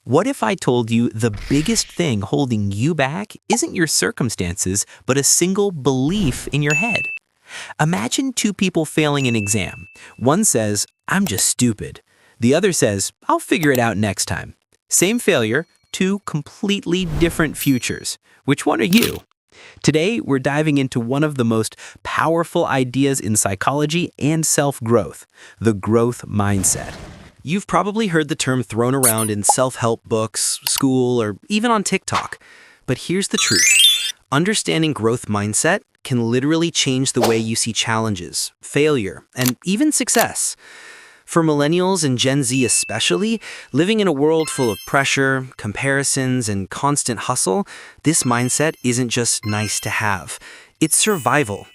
What if I told you the biggest thing holding you back isn't your circumstances, but a single belief in your head? Imagine two people failing an exam. One says, "I'm just stupid." The other says, "I'll figure it out next time." Same failure, two completely different futures. Which one are you? Today, we're diving into one of the most powerful ideas in psychology and self-growth, the growth mindset. You've probably heard the term thrown around in self-help books, school, or even on TikTok. But here's the truth. Understanding growth mindset can literally change the way you see challenges, failure, and even success. For millennials and Gen Z especially, living in a world full of pressure, comparisons, and constant hustle, this mindset isn't just nice to have. It's survival.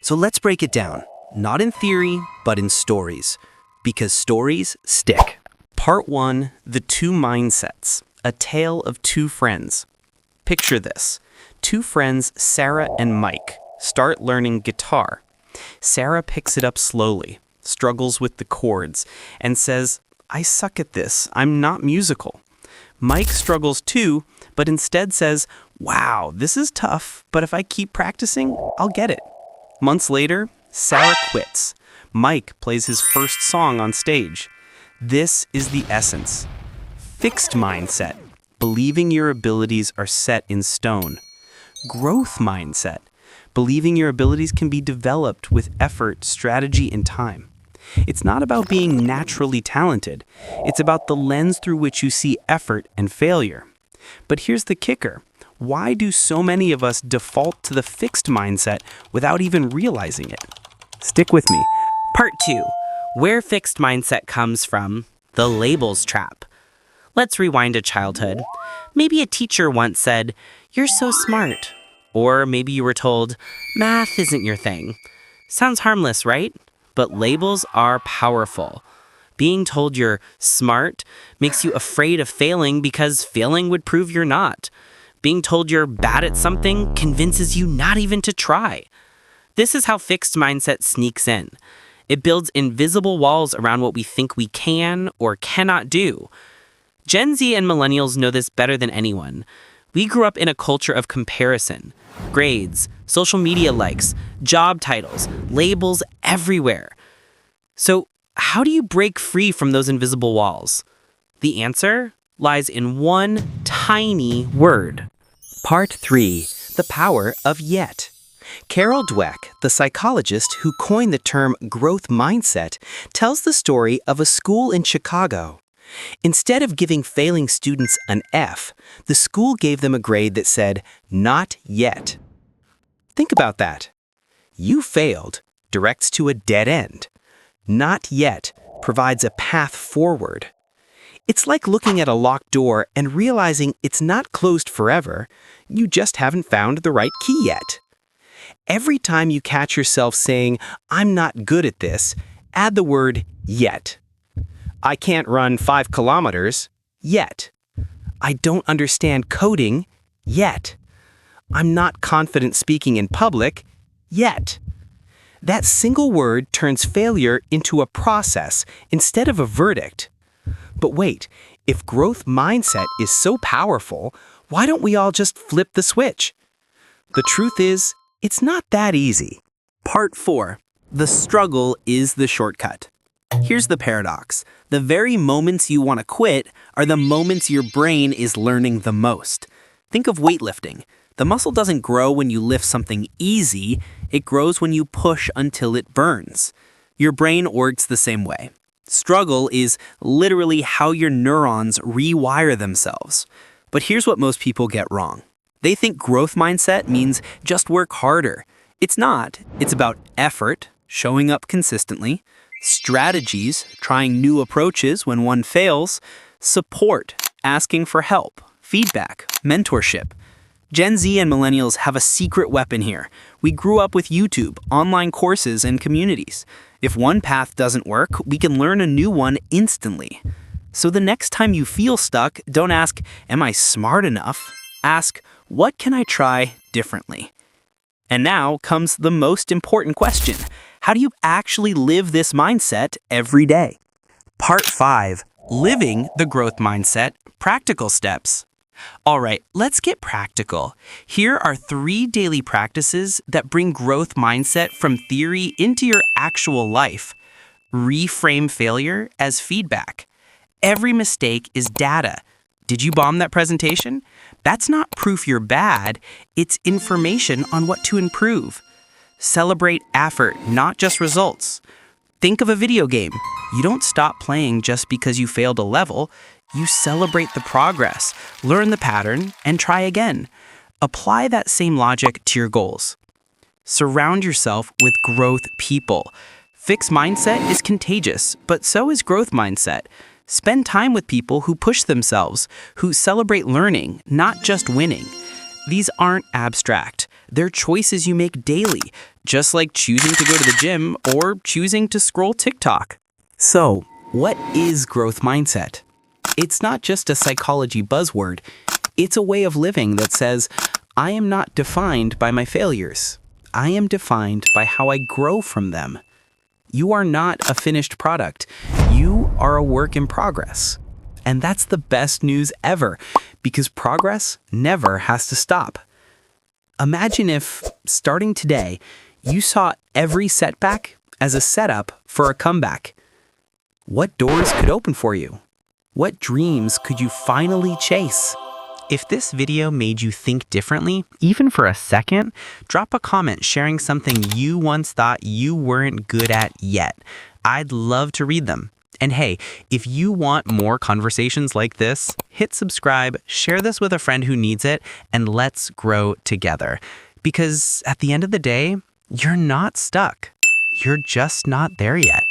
So let's break it down, not in theory, but in stories. Because stories stick. Part 1, The Two Mindsets, a tale of two friends. Picture this. Two friends, Sarah and Mike, start learning guitar. Sarah picks it up slowly, struggles with the chords, and says, "I suck at this. I'm not musical." Mike struggles too, but instead says, "Wow, this is tough, but if I keep practicing, I'll get it." Months later, Sarah quits. Mike plays his first song on stage. This is the essence. Fixed mindset, believing your abilities are set in stone. Growth mindset, believing your abilities can be developed with effort, strategy, and time. It's not about being naturally talented. It's about the lens through which you see effort and failure. But here's the kicker. Why do so many of us default to the fixed mindset without even realizing it? Stick with me. Part 2. Where fixed mindset comes from, the labels trap. Let's rewind to childhood. Maybe a teacher once said, "You're so smart." Or maybe you were told, "Math isn't your thing." Sounds harmless, right? But labels are powerful. Being told you're smart makes you afraid of failing because failing would prove you're not. Being told you're bad at something convinces you not even to try. This is how fixed mindset sneaks in. It builds invisible walls around what we think we can or cannot do. Gen Z and millennials know this better than anyone. We grew up in a culture of comparison. Grades, social media likes, job titles, labels everywhere. So, how do you break free from those invisible walls? The answer lies in one tiny word. Part 3, The Power of Yet. Carol Dweck, the psychologist who coined the term growth mindset, tells the story of a school in Chicago. Instead of giving failing students an F, the school gave them a grade that said, "Not yet." Think about that. "You failed" directs to a dead end. "Not yet" provides a path forward. It's like looking at a locked door and realizing it's not closed forever. You just haven't found the right key yet. Every time you catch yourself saying, "I'm not good at this," add the word yet. "I can't run 5 kilometers yet." "I don't understand coding yet." "I'm not confident speaking in public yet." That single word turns failure into a process instead of a verdict. But wait, if growth mindset is so powerful, why don't we all just flip the switch? The truth is, it's not that easy. Part 4. The struggle is the shortcut. Here's the paradox. The very moments you want to quit are the moments your brain is learning the most. Think of weightlifting. The muscle doesn't grow when you lift something easy. It grows when you push until it burns. Your brain works the same way. Struggle is literally how your neurons rewire themselves. But here's what most people get wrong. They think growth mindset means just work harder. It's not. It's about effort, showing up consistently, strategies, trying new approaches when one fails, support, asking for help, feedback, mentorship. Gen Z and millennials have a secret weapon here. We grew up with YouTube, online courses, and communities. If one path doesn't work, we can learn a new one instantly. So the next time you feel stuck, don't ask, "Am I smart enough?" Ask, "What can I try differently?" And now comes the most important question. How do you actually live this mindset every day? Part 5. Living the growth mindset, practical steps. All right, let's get practical. Here are 3 daily practices that bring growth mindset from theory into your actual life. Reframe failure as feedback. Every mistake is data. Did you bomb that presentation? That's not proof you're bad, it's information on what to improve. Celebrate effort, not just results. Think of a video game. You don't stop playing just because you failed a level. You celebrate the progress, learn the pattern, and try again. Apply that same logic to your goals. Surround yourself with growth people. Fixed mindset is contagious, but so is growth mindset. Spend time with people who push themselves, who celebrate learning, not just winning. These aren't abstract. They're choices you make daily, just like choosing to go to the gym or choosing to scroll TikTok. So, what is growth mindset? It's not just a psychology buzzword. It's a way of living that says, I am not defined by my failures. I am defined by how I grow from them. You are not a finished product. You are a work in progress. And that's the best news ever, because progress never has to stop. Imagine if, starting today, you saw every setback as a setup for a comeback. What doors could open for you? What dreams could you finally chase? If this video made you think differently, even for a second, drop a comment sharing something you once thought you weren't good at yet. I'd love to read them. And hey, if you want more conversations like this, hit subscribe, share this with a friend who needs it, and let's grow together. Because at the end of the day, you're not stuck. You're just not there yet.